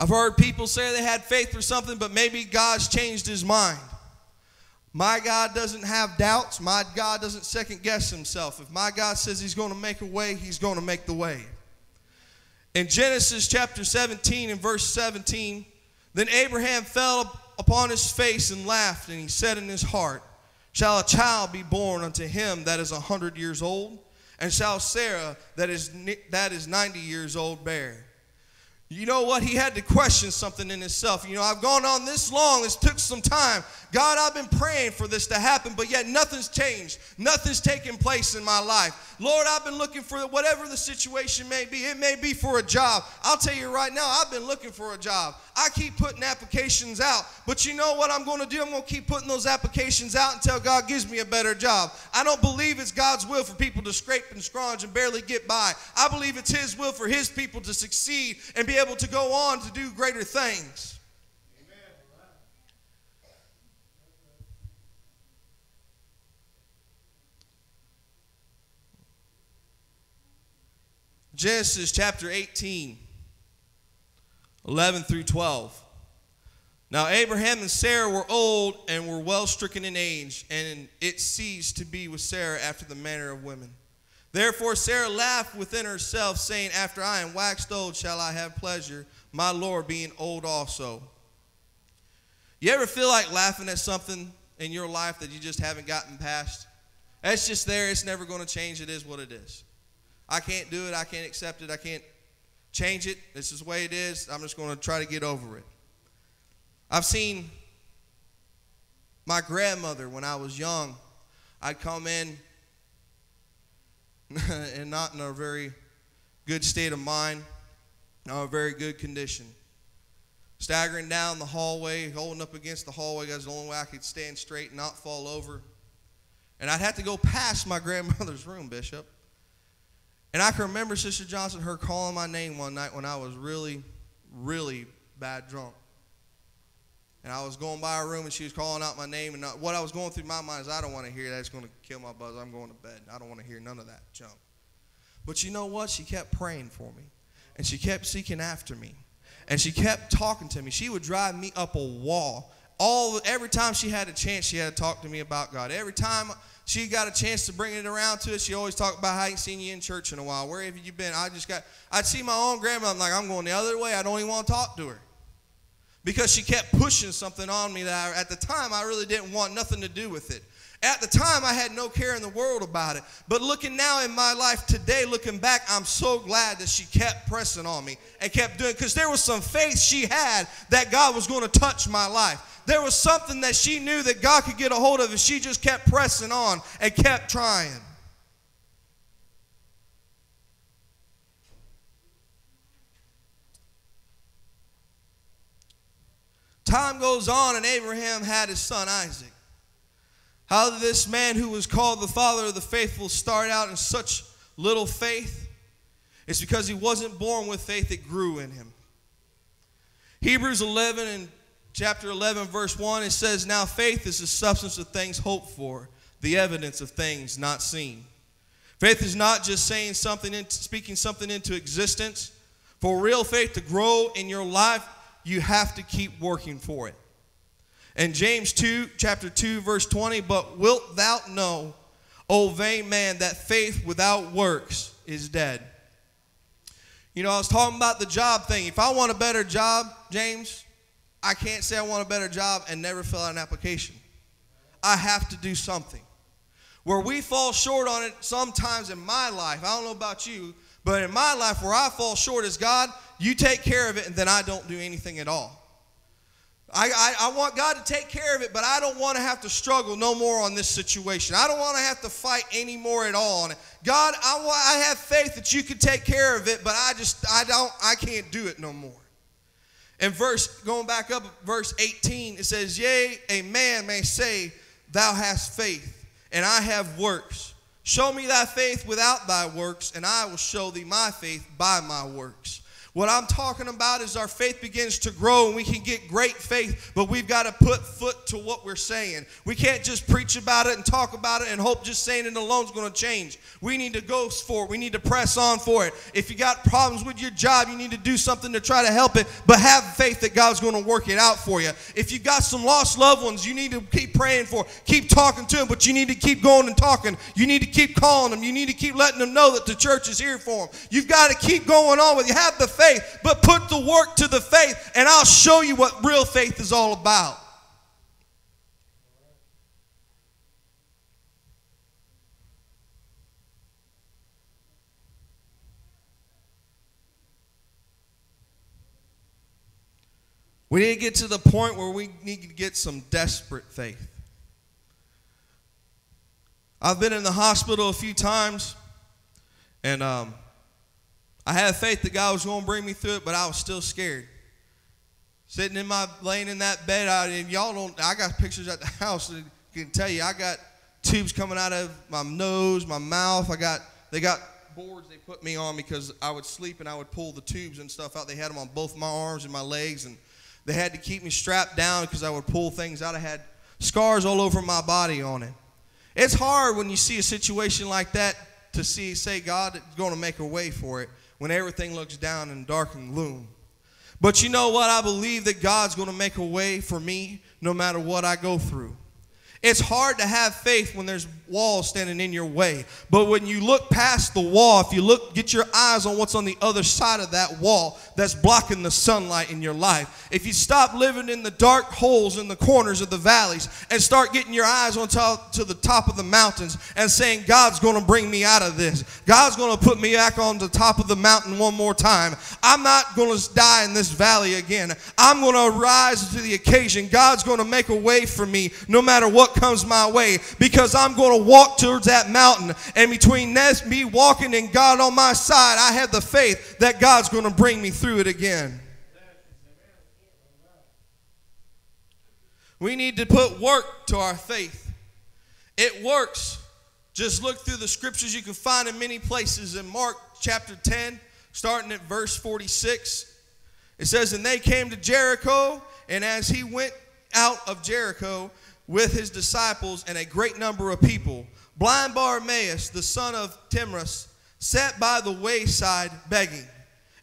I've heard people say they had faith for something, but maybe God's changed his mind. My God doesn't have doubts. My God doesn't second guess himself. If my God says he's going to make a way, he's going to make the way. In Genesis chapter 17 and verse 17, then Abraham fell upon his face and laughed, and he said in his heart, shall a child be born unto him that is 100 years old? And shall Sarah that is 90 years old bear? You know what? He had to question something in himself. You know, I've gone on this long. This took some time. God, I've been praying for this to happen, but yet nothing's changed. Nothing's taken place in my life. Lord, I've been looking for whatever the situation may be. It may be for a job. I'll tell you right now, I've been looking for a job. I keep putting applications out, but you know what I'm going to do? I'm going to keep putting those applications out until God gives me a better job. I don't believe it's God's will for people to scrape and scrounge and barely get by. I believe it's his will for his people to succeed and be able to go on to do greater things. Amen. Genesis chapter 18. 11 through 12. Now Abraham and Sarah were old and were well stricken in age, and it ceased to be with Sarah after the manner of women. Therefore Sarah laughed within herself, saying, after I am waxed old shall I have pleasure, my Lord being old also. You ever feel like laughing at something in your life that you just haven't gotten past? It's just there. It's never going to change. It is what it is. I can't do it. I can't accept it. I can't change it. This is the way it is. I'm just going to try to get over it. I've seen my grandmother when I was young. I'd come in and not in a very good state of mind, not a very good condition. Staggering down the hallway, holding up against the hallway. That's the only way I could stand straight and not fall over. And I'd have to go past my grandmother's room, Bishop. And I can remember Sister Johnson, her calling my name one night when I was really, really bad drunk. And I was going by her room and she was calling out my name. And what I was going through my mind is, I don't want to hear that. It's going to kill my buzz. I'm going to bed. I don't want to hear none of that junk. But you know what? She kept praying for me. And she kept seeking after me. And she kept talking to me. She would drive me up a wall. Every time she had a chance, she had to talk to me about God. Every time she got a chance to bring it around to us, she always talked about how I ain't seen you in church in a while. Where have you been? I'd see my own grandma. I'm like, I'm going the other way. I don't even want to talk to her. Because she kept pushing something on me that at the time I really didn't want nothing to do with it. At the time, I had no care in the world about it. But looking now in my life today, looking back, I'm so glad that she kept pressing on me and kept doing it. Because there was some faith she had that God was going to touch my life. There was something that she knew that God could get a hold of, and she just kept pressing on and kept trying. Time goes on, and Abraham had his son Isaac. How did this man who was called the father of the faithful start out in such little faith? It's because he wasn't born with faith, it grew in him. Hebrews 11 and chapter 11 verse 1, it says, now faith is the substance of things hoped for, the evidence of things not seen. Faith is not just saying something, speaking something into existence. For real faith to grow in your life, you have to keep working for it. In James 2, chapter 2, verse 20, but wilt thou know, O vain man, that faith without works is dead. You know, I was talking about the job thing. If I want a better job, James, I can't say I want a better job and never fill out an application. I have to do something. Where we fall short on it sometimes in my life, I don't know about you, but in my life where I fall short is, God, you take care of it, and then I don't do anything at all. I want God to take care of it, but I don't want to have to struggle no more on this situation. I don't want to have to fight anymore at all on it. God, I have faith that you can take care of it, but I can't do it no more. And going back up, verse 18, it says, yea, a man may say, thou hast faith, and I have works. Show me thy faith without thy works, and I will show thee my faith by my works. What I'm talking about is our faith begins to grow and we can get great faith, but we've got to put foot to what we're saying. We can't just preach about it and talk about it and hope just saying it alone is going to change. We need to go for it. We need to press on for it. If you got problems with your job, you need to do something to try to help it, but have faith that God's going to work it out for you. If you've got some lost loved ones, you need to keep praying for, keep talking to them, but you need to keep going and talking. You need to keep calling them. You need to keep letting them know that the church is here for them. You've got to keep going on with you. Have the faith. But put the work to the faith, and I'll show you what real faith is all about. We need to get to the point where we need to get some desperate faith. I've been in the hospital a few times, and I had faith that God was going to bring me through it, but I was still scared. Laying in that bed, I got pictures at the house that can tell you, I got tubes coming out of my nose, my mouth. They got boards they put me on because I would sleep and I would pull the tubes and stuff out. They had them on both my arms and my legs, and they had to keep me strapped down because I would pull things out. I had scars all over my body on it. It's hard when you see a situation like that to say God is going to make a way for it when everything looks down in dark and gloom. But you know what? I believe that God's going to make a way for me no matter what I go through. It's hard to have faith when there's walls standing in your way. But when you look past the wall, if you get your eyes on what's on the other side of that wall that's blocking the sunlight in your life. If you stop living in the dark holes in the corners of the valleys and start getting your eyes to the top of the mountains and saying, God's going to bring me out of this. God's going to put me back on the top of the mountain one more time. I'm not going to die in this valley again. I'm going to rise to the occasion. God's going to make a way for me no matter what comes my way, because I'm going to walk towards that mountain, and between me walking and God on my side, I have the faith that God's going to bring me through it again. We need to put work to our faith. It works. Just look through the scriptures you can find in many places. In Mark chapter 10, starting at verse 46, it says, "And they came to Jericho, and as he went out of Jericho with his disciples and a great number of people, blind Bartimaeus, the son of Timaeus, sat by the wayside begging.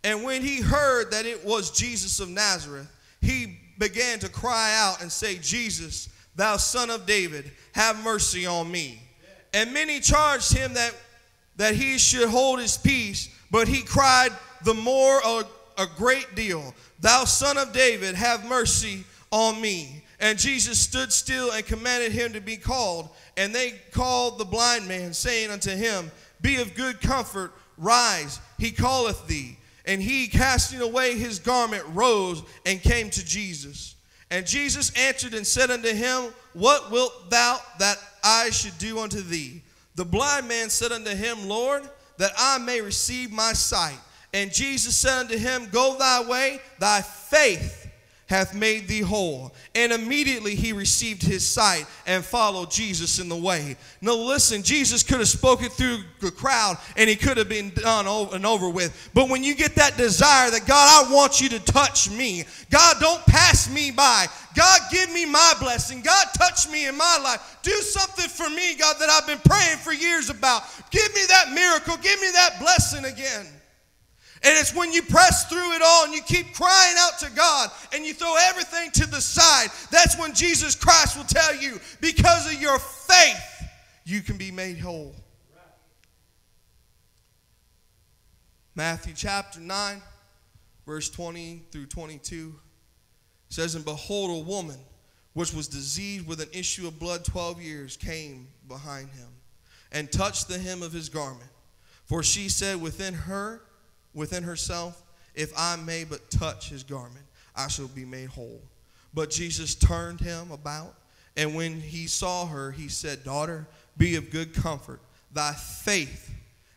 And when he heard that it was Jesus of Nazareth, he began to cry out and say, Jesus, thou son of David, have mercy on me. And many charged him that he should hold his peace, but he cried the more a great deal, Thou son of David, have mercy on me. And Jesus stood still and commanded him to be called. And they called the blind man, saying unto him, Be of good comfort, rise, he calleth thee. And he, casting away his garment, rose and came to Jesus. And Jesus answered and said unto him, What wilt thou that I should do unto thee? The blind man said unto him, Lord, that I may receive my sight. And Jesus said unto him, Go thy way, thy faith hath made thee whole. And immediately he received his sight and followed Jesus in the way. Now listen, Jesus could have spoken through the crowd and he could have been done and over with. But when you get that desire that, God, I want you to touch me. God, don't pass me by. God, give me my blessing. God, touch me in my life. Do something for me, God, that I've been praying for years about. Give me that miracle. Give me that blessing again. And it's when you press through it all and you keep crying out to God and you throw everything to the side, that's when Jesus Christ will tell you, because of your faith, you can be made whole. Matthew chapter 9, verse 20 through 22 says, And behold, a woman which was diseased with an issue of blood 12 years came behind him and touched the hem of his garment. For she said within herself, If I may but touch his garment, I shall be made whole. But Jesus turned him about, and when he saw her, he said, Daughter, be of good comfort. Thy faith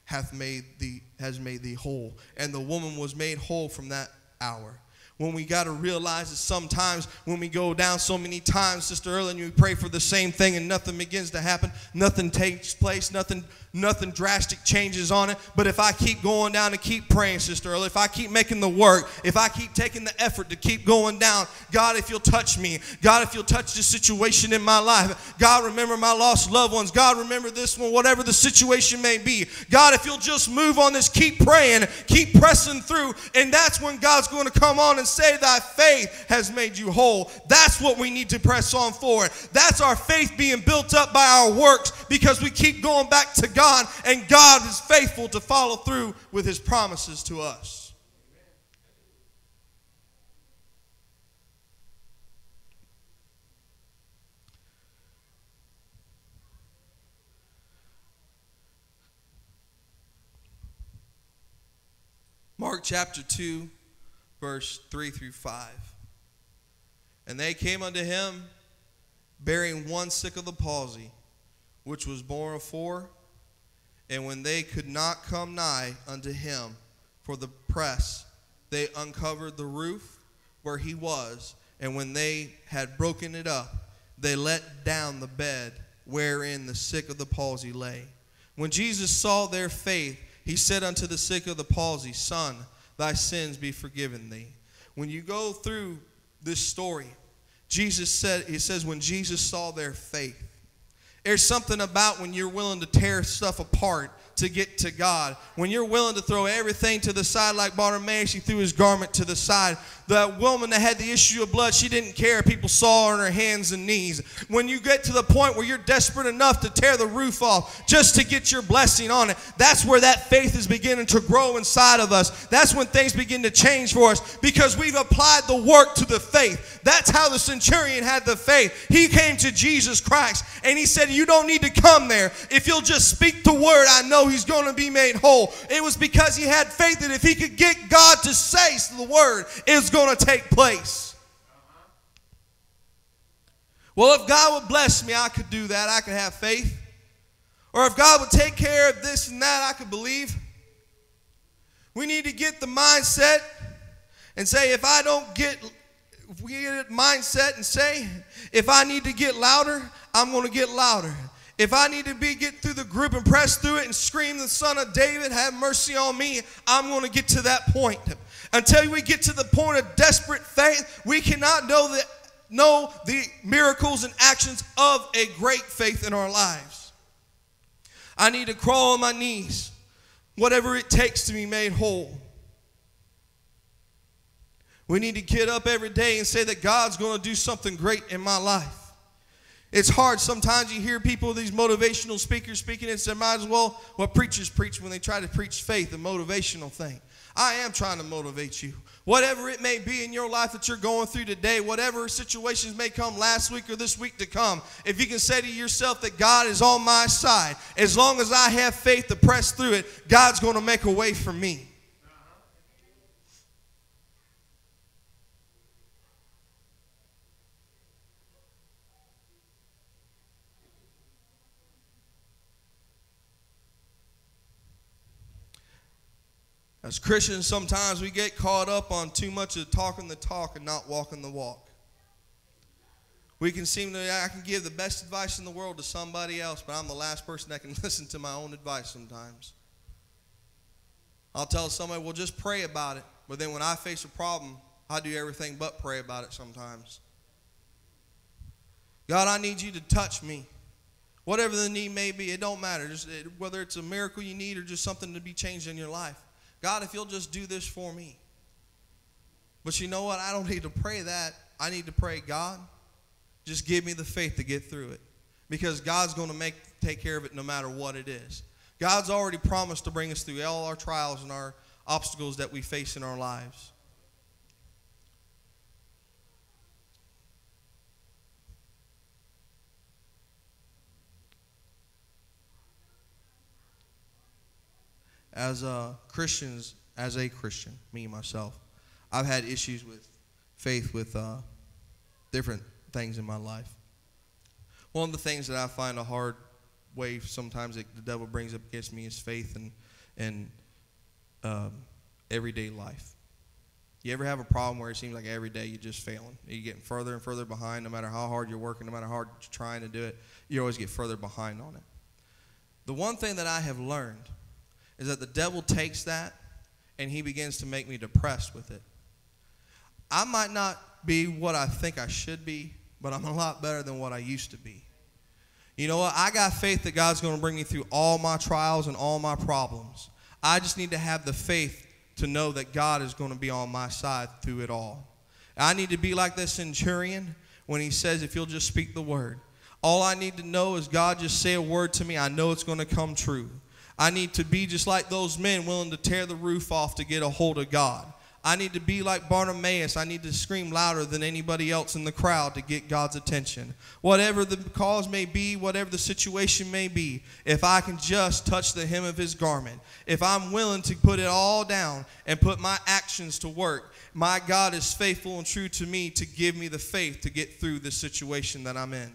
has made thee whole. And the woman was made whole from that hour. When we got to realize that sometimes when we go down so many times, Sister Earl, and you pray for the same thing and nothing begins to happen, nothing takes place, nothing drastic changes on it. But if I keep going down and keep praying, Sister Earl, if I keep making the work, if I keep taking the effort to keep going down, God, if you'll touch me, God, if you'll touch this situation in my life, God, remember my lost loved ones, God, remember this one, whatever the situation may be, God, if you'll just move on this, keep praying, keep pressing through, and that's when God's going to come on and say, thy faith has made you whole. That's what we need to press on forward. That's our faith being built up by our works, because we keep going back to God, and God is faithful to follow through with his promises to us. Mark chapter 2, verse 3 through 5. And they came unto him, bearing one sick of the palsy, which was borne of 4. And when they could not come nigh unto him for the press, they uncovered the roof where he was. And when they had broken it up, they let down the bed wherein the sick of the palsy lay. When Jesus saw their faith, he said unto the sick of the palsy, Son, thy sins be forgiven thee. When you go through this story, he says when Jesus saw their faith. There's something about when you're willing to tear stuff apart to get to God. When you're willing to throw everything to the side, like Bartimaeus, he threw his garment to the side. The woman that had the issue of blood, she didn't care. People saw her on her hands and knees. When you get to the point where you're desperate enough to tear the roof off just to get your blessing on it, that's where that faith is beginning to grow inside of us. That's when things begin to change for us, because we've applied the work to the faith. That's how the centurion had the faith. He came to Jesus Christ and he said, you don't need to come there. If you'll just speak the word, I know he's going to be made whole. It was because he had faith that if he could get God to say the word, it's going to take place. Well, if God would bless me, I could do that. I could have faith. Or if God would take care of this and that, I could believe. We need to get the mindset and say, if we get a mindset and say, if I need to get louder, I'm going to get louder. If I need to get through the group and press through it and scream, the Son of David, have mercy on me, I'm going to get to that point. Until we get to the point of desperate faith, we cannot know the miracles and actions of a great faith in our lives. I need to crawl on my knees, whatever it takes to be made whole. We need to get up every day and say that God's going to do something great in my life. It's hard. Sometimes you hear people, these motivational speakers speaking, and say, might as well what preachers preach when they try to preach faith, a motivational thing. I am trying to motivate you. Whatever it may be in your life that you're going through today, whatever situations may come last week or this week to come, if you can say to yourself that God is on my side, as long as I have faith to press through it, God's going to make a way for me. As Christians, sometimes we get caught up on too much of talking the talk and not walking the walk. I can give the best advice in the world to somebody else, but I'm the last person that can listen to my own advice sometimes. I'll tell somebody, well, just pray about it. But then when I face a problem, I do everything but pray about it sometimes. God, I need you to touch me. Whatever the need may be, it don't matter. Whether it's a miracle you need or just something to be changed in your life. God, if you'll just do this for me. But you know what? I don't need to pray that. I need to pray, God, just give me the faith to get through it. Because God's going to take care of it no matter what it is. God's already promised to bring us through all our trials and our obstacles that we face in our lives. As a Christian, me, myself, I've had issues with faith with different things in my life. One of the things that I find a hard way sometimes that the devil brings up against me is faith and everyday life. You ever have a problem where it seems like every day you're just failing? You're getting further and further behind, no matter how hard you're working, no matter how hard you're trying to do it, you always get further behind on it. The one thing that I have learned is that the devil takes that and he begins to make me depressed with it. I might not be what I think I should be, but I'm a lot better than what I used to be. You know what? I got faith that God's going to bring me through all my trials and all my problems. I just need to have the faith to know that God is going to be on my side through it all. I need to be like the centurion when he says, if you'll just speak the word. All I need to know is God just say a word to me. I know it's going to come true. I need to be just like those men willing to tear the roof off to get a hold of God. I need to be like Bartimaeus. I need to scream louder than anybody else in the crowd to get God's attention. Whatever the cause may be, whatever the situation may be, if I can just touch the hem of his garment, if I'm willing to put it all down and put my actions to work, my God is faithful and true to me to give me the faith to get through the situation that I'm in.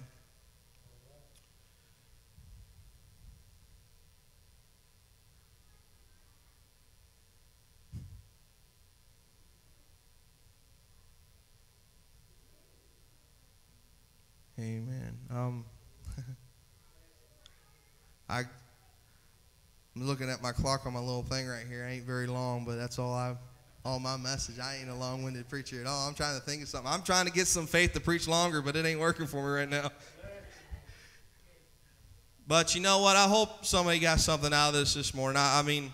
Amen. I'm looking at my clock on my little thing right here. It ain't very long, but that's all my message. I ain't a long-winded preacher at all. I'm trying to think of something. I'm trying to get some faith to preach longer, but it ain't working for me right now. But you know what? I hope somebody got something out of this morning. I mean,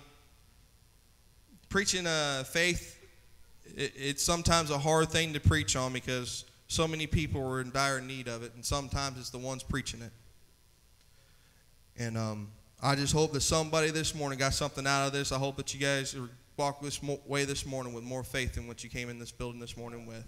preaching faith, it's sometimes a hard thing to preach on because so many people are in dire need of it, and sometimes it's the ones preaching it. And I just hope that somebody this morning got something out of this. I hope that you guys walk this way this morning with more faith than what you came in this building this morning with.